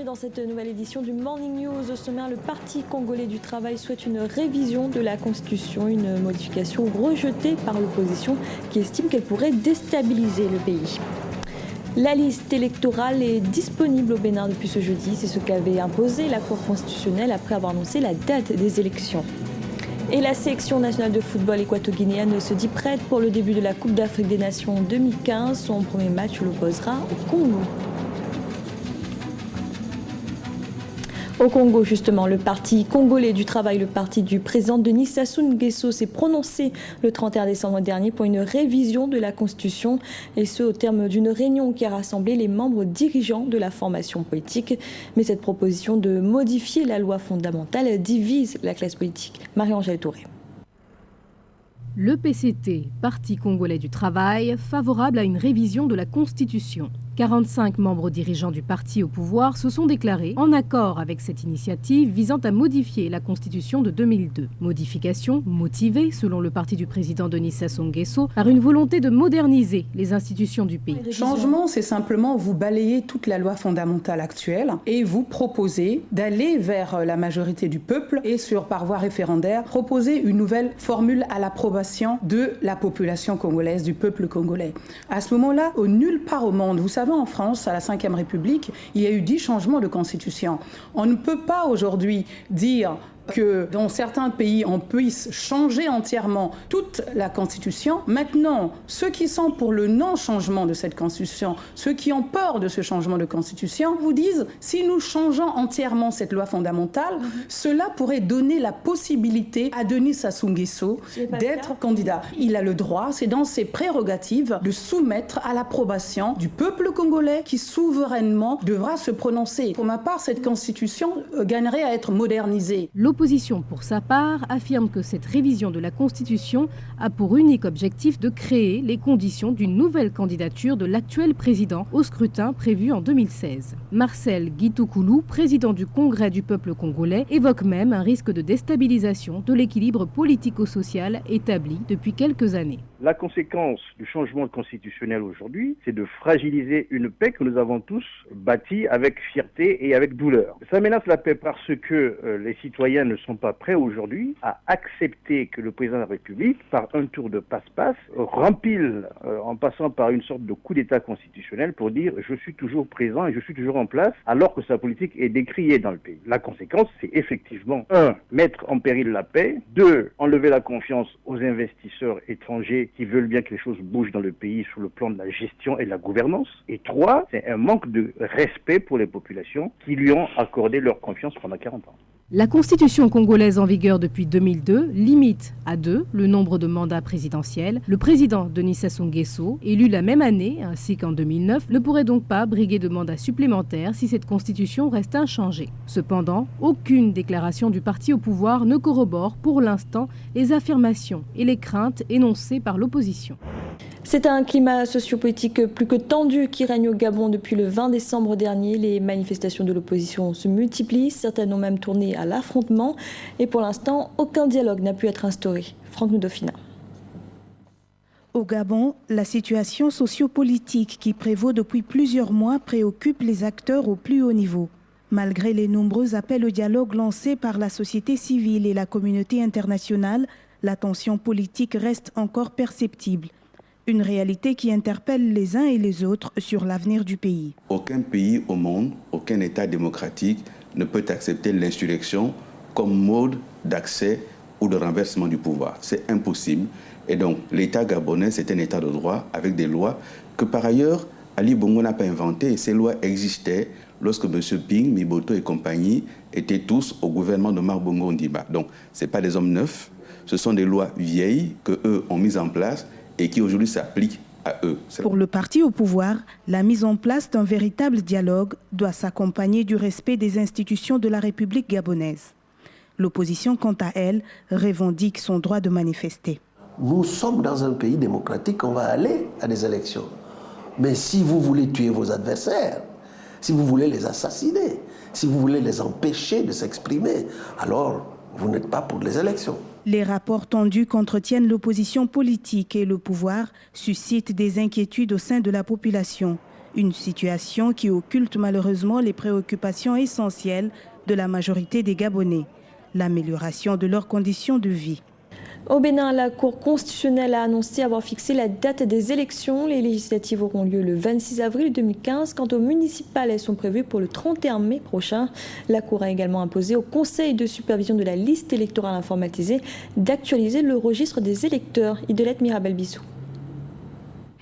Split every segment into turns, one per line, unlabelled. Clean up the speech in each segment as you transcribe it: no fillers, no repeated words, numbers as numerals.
bienvenue dans cette nouvelle édition du Morning News. Au sommaire, le Parti congolais du travail souhaite une révision de la Constitution, une modification rejetée par l'opposition qui estime qu'elle pourrait déstabiliser le pays. La liste électorale est disponible au Bénin depuis ce jeudi. C'est ce qu'avait imposé la Cour constitutionnelle après avoir annoncé la date des élections. Et la sélection nationale de football équato-guinéenne se dit prête pour le début de la Coupe d'Afrique des Nations 2015. Son premier match l'opposera au Congo. Au Congo, justement, le Parti congolais du travail, le parti du président Denis Sassou Nguesso, s'est prononcé le 31 décembre dernier pour une révision de la Constitution, et ce au terme d'une réunion qui a rassemblé les membres dirigeants de la formation politique. Mais cette proposition de modifier la loi fondamentale divise la classe politique. Marie-Angèle Touré.
Le PCT, Parti congolais du travail, favorable à une révision de la Constitution. 45 membres dirigeants du parti au pouvoir se sont déclarés en accord avec cette initiative visant à modifier la Constitution de 2002. Modification motivée, selon le parti du président Denis Sassou Nguesso, par une volonté de moderniser les institutions du pays.
Changement, c'est simplement vous balayez toute la loi fondamentale actuelle et vous proposez d'aller vers la majorité du peuple et par voie référendaire, proposer une nouvelle formule à l'approbation de la population congolaise, du peuple congolais. À ce moment-là, nulle part au monde, vous savez, en France, à la Ve République, il y a eu 10 changements de constitution. On ne peut pas aujourd'hui dire que dans certains pays, on puisse changer entièrement toute la Constitution. Maintenant, ceux qui sont pour le non-changement de cette Constitution, ceux qui ont peur de ce changement de Constitution, vous disent, si nous changeons entièrement cette loi fondamentale, cela pourrait donner la possibilité à Denis Sassou Nguesso d'être candidat. Il a le droit, c'est dans ses prérogatives, de soumettre à l'approbation du peuple congolais qui souverainement devra se prononcer. Pour ma part, cette Constitution gagnerait à être modernisée.
L'opposition, pour sa part, affirme que cette révision de la Constitution a pour unique objectif de créer les conditions d'une nouvelle candidature de l'actuel président au scrutin prévu en 2016. Marcel Guitoukoulou, président du Congrès du peuple congolais, évoque même un risque de déstabilisation de l'équilibre politico-social établi depuis quelques années.
La conséquence du changement constitutionnel aujourd'hui, c'est de fragiliser une paix que nous avons tous bâtie avec fierté et avec douleur. Ça menace la paix parce que les citoyens ne sont pas prêts aujourd'hui à accepter que le président de la République, par un tour de passe-passe, rempile en passant par une sorte de coup d'État constitutionnel pour dire « je suis toujours présent et je suis toujours en place » alors que sa politique est décriée dans le pays. La conséquence, c'est effectivement 1. Mettre en péril la paix, 2. Enlever la confiance aux investisseurs étrangers qui veulent bien que les choses bougent dans le pays sur le plan de la gestion et de la gouvernance, et 3. C'est un manque de respect pour les populations qui lui ont accordé leur confiance pendant 40 ans.
La Constitution congolaise en vigueur depuis 2002 limite à 2 le nombre de mandats présidentiels. Le président Denis Sassou Nguesso, élu la même année ainsi qu'en 2009, ne pourrait donc pas briguer de mandats supplémentaires si cette Constitution reste inchangée. Cependant, aucune déclaration du parti au pouvoir ne corrobore pour l'instant les affirmations et les craintes énoncées par l'opposition.
C'est un climat sociopolitique plus que tendu qui règne au Gabon depuis le 20 décembre dernier. Les manifestations de l'opposition se multiplient, certaines ont même tourné à l'affrontement. Et pour l'instant, aucun dialogue n'a pu être instauré. Franck Nudofina.
Au Gabon, la situation sociopolitique qui prévaut depuis plusieurs mois préoccupe les acteurs au plus haut niveau. Malgré les nombreux appels au dialogue lancés par la société civile et la communauté internationale, la tension politique reste encore perceptible. Une réalité qui interpelle les uns et les autres sur l'avenir du pays.
Aucun pays au monde, aucun État démocratique ne peut accepter l'insurrection comme mode d'accès ou de renversement du pouvoir. C'est impossible. Et donc, l'État gabonais, c'est un État de droit avec des lois que, par ailleurs, Ali Bongo n'a pas inventées. Ces lois existaient lorsque M. Ping, Miboto et compagnie étaient tous au gouvernement de Omar Bongo Ondimba. Donc, ce n'est pas des hommes neufs, ce sont des lois vieilles qu'eux ont mises en place et qui aujourd'hui s'appliquent à eux.
Pour le parti au pouvoir, la mise en place d'un véritable dialogue doit s'accompagner du respect des institutions de la République gabonaise. L'opposition, quant à elle, revendique son droit de manifester.
Nous sommes dans un pays démocratique, on va aller à des élections. Mais si vous voulez tuer vos adversaires, si vous voulez les assassiner, si vous voulez les empêcher de s'exprimer, alors vous n'êtes pas pour les élections.
Les rapports tendus qu'entretiennent l'opposition politique et le pouvoir suscitent des inquiétudes au sein de la population. Une situation qui occulte malheureusement les préoccupations essentielles de la majorité des Gabonais, l'amélioration de leurs conditions de vie.
Au Bénin, la Cour constitutionnelle a annoncé avoir fixé la date des élections. Les législatives auront lieu le 26 avril 2015. Quant aux municipales, elles sont prévues pour le 31 mai prochain. La Cour a également imposé au Conseil de supervision de la liste électorale informatisée d'actualiser le registre des électeurs. Idelette Mirabel-Bissou.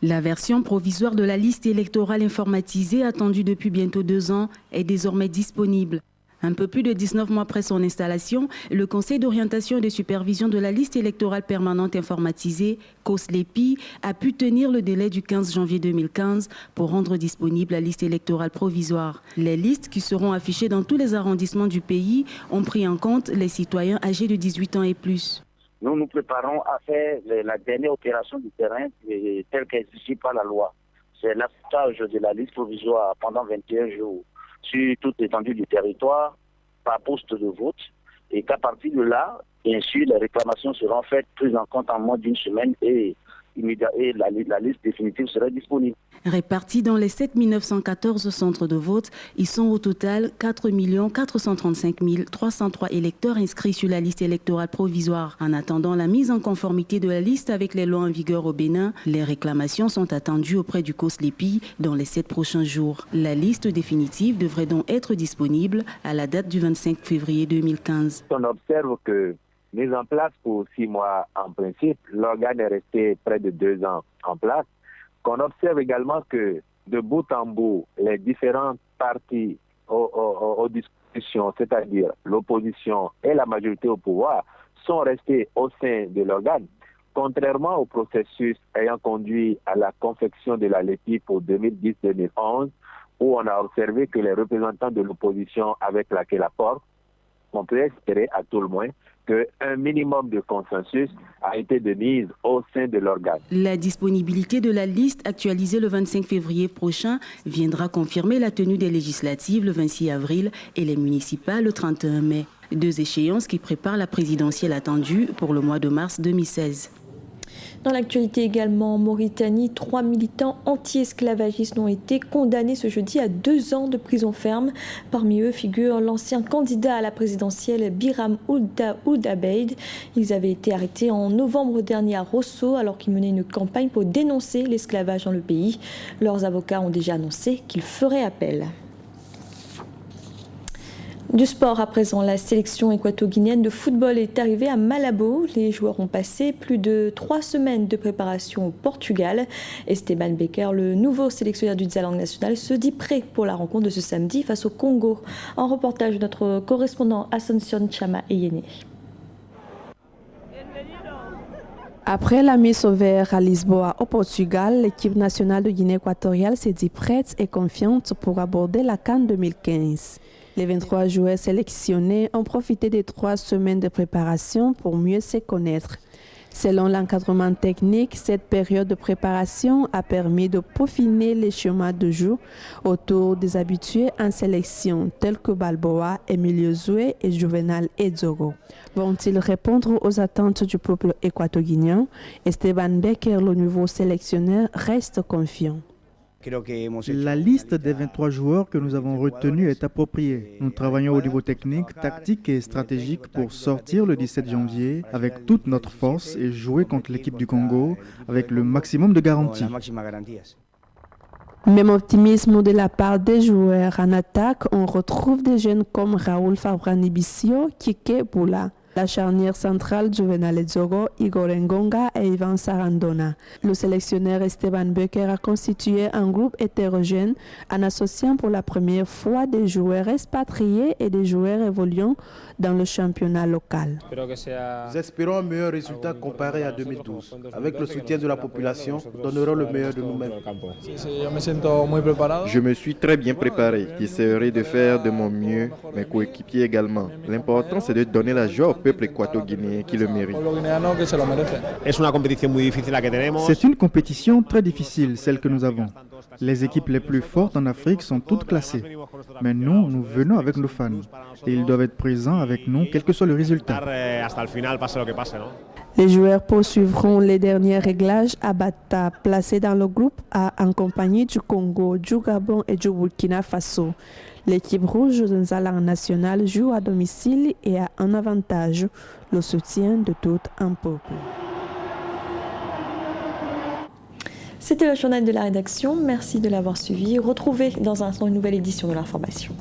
La version provisoire de la liste électorale informatisée, attendue depuis bientôt 2 ans, est désormais disponible. Un peu plus de 19 mois après son installation, le Conseil d'orientation et de supervision de la liste électorale permanente informatisée, COSLEPI, a pu tenir le délai du 15 janvier 2015 pour rendre disponible la liste électorale provisoire. Les listes qui seront affichées dans tous les arrondissements du pays ont pris en compte les citoyens âgés de 18 ans et plus.
Nous nous préparons à faire la dernière opération du terrain telle qu'exigée par la loi. C'est l'affichage de la liste provisoire pendant 21 jours sur toute l'étendue du territoire par poste de vote, et qu'à partir de là, bien sûr, les réclamations seront faites, prises en compte en moins d'une semaine et la liste définitive sera disponible.
Répartis dans les 7 914 centres de vote, ils sont au total 4 435 303 électeurs inscrits sur la liste électorale provisoire. En attendant la mise en conformité de la liste avec les lois en vigueur au Bénin, les réclamations sont attendues auprès du COSLEPI dans les 7 prochains jours. La liste définitive devrait donc être disponible à la date du 25 février 2015.
On observe que mise en place pour 6 mois en principe, l'organe est resté près de 2 ans en place. Qu'on observe également que de bout en bout, les différents partis aux discussions, c'est-à-dire l'opposition et la majorité au pouvoir, sont restés au sein de l'organe, contrairement au processus ayant conduit à la confection de la LEPI pour 2010-2011, où on a observé que les représentants de l'opposition avec laquelle apporte, on peut espérer à tout le moins qu'un minimum de consensus a été de mise au sein de l'organe.
La disponibilité de la liste actualisée le 25 février prochain viendra confirmer la tenue des législatives le 26 avril et les municipales le 31 mai. 2 échéances qui préparent la présidentielle attendue pour le mois de mars 2016.
Dans l'actualité également, en Mauritanie, 3 militants anti-esclavagistes ont été condamnés ce jeudi à 2 ans de prison ferme. Parmi eux figure l'ancien candidat à la présidentielle Biram Ould Abeid. Ils avaient été arrêtés en novembre dernier à Rosso alors qu'ils menaient une campagne pour dénoncer l'esclavage dans le pays. Leurs avocats ont déjà annoncé qu'ils feraient appel. Du sport à présent, la sélection équato-guinéenne de football est arrivée à Malabo. Les joueurs ont passé plus de 3 semaines de préparation au Portugal. Esteban Becker, le nouveau sélectionneur du Dzalang national, se dit prêt pour la rencontre de ce samedi face au Congo. Un reportage de notre correspondant Asuncion Chama Eyene.
Après la mise au vert à Lisboa au Portugal, l'équipe nationale de Guinée équatoriale s'est dit prête et confiante pour aborder la CAN 2015. Les 23 joueurs sélectionnés ont profité des 3 semaines de préparation pour mieux se connaître. Selon l'encadrement technique, cette période de préparation a permis de peaufiner les schémas de jeu autour des habitués en sélection tels que Balboa, Emilio Zoué et Juvenal Edzogo. Vont-ils répondre aux attentes du peuple équato-guinéen? Esteban Becker, le nouveau sélectionneur, reste confiant.
La liste des 23 joueurs que nous avons retenus est appropriée. Nous travaillons au niveau technique, tactique et stratégique pour sortir le 17 janvier avec toute notre force et jouer contre l'équipe du Congo avec le maximum de garanties.
Même optimisme de la part des joueurs. En attaque, on retrouve des jeunes comme Raoul Fabrani-Bissio, Kike Boula. La charnière centrale Juvenal Edzogo, Igor Ngonga et Ivan Sarandona. Le sélectionneur Esteban Becker a constitué un groupe hétérogène en associant pour la première fois des joueurs expatriés et des joueurs évoluant dans le championnat local.
Nous espérons un meilleur résultat comparé à 2012. Avec le soutien de la population, nous donnerons le meilleur de nous-mêmes.
Je me suis très bien préparé. J'essaierai de faire de mon mieux, mes coéquipiers également. L'important, c'est de donner la joie au peuple équato-guinéen qui le mérite.
C'est une compétition très difficile, celle que nous avons. Les équipes les plus fortes en Afrique sont toutes classées. Mais nous venons avec nos fans. Et ils doivent être présents avec nous, quel que soit le résultat.
Les joueurs poursuivront les derniers réglages à Bata, placés dans le groupe A en compagnie du Congo, du Gabon et du Burkina Faso. L'équipe rouge Nzala nationale joue à domicile et a un avantage, le soutien de tout un peuple.
C'était le journal de la rédaction. Merci de l'avoir suivi. Retrouvez dans un instant une nouvelle édition de l'information.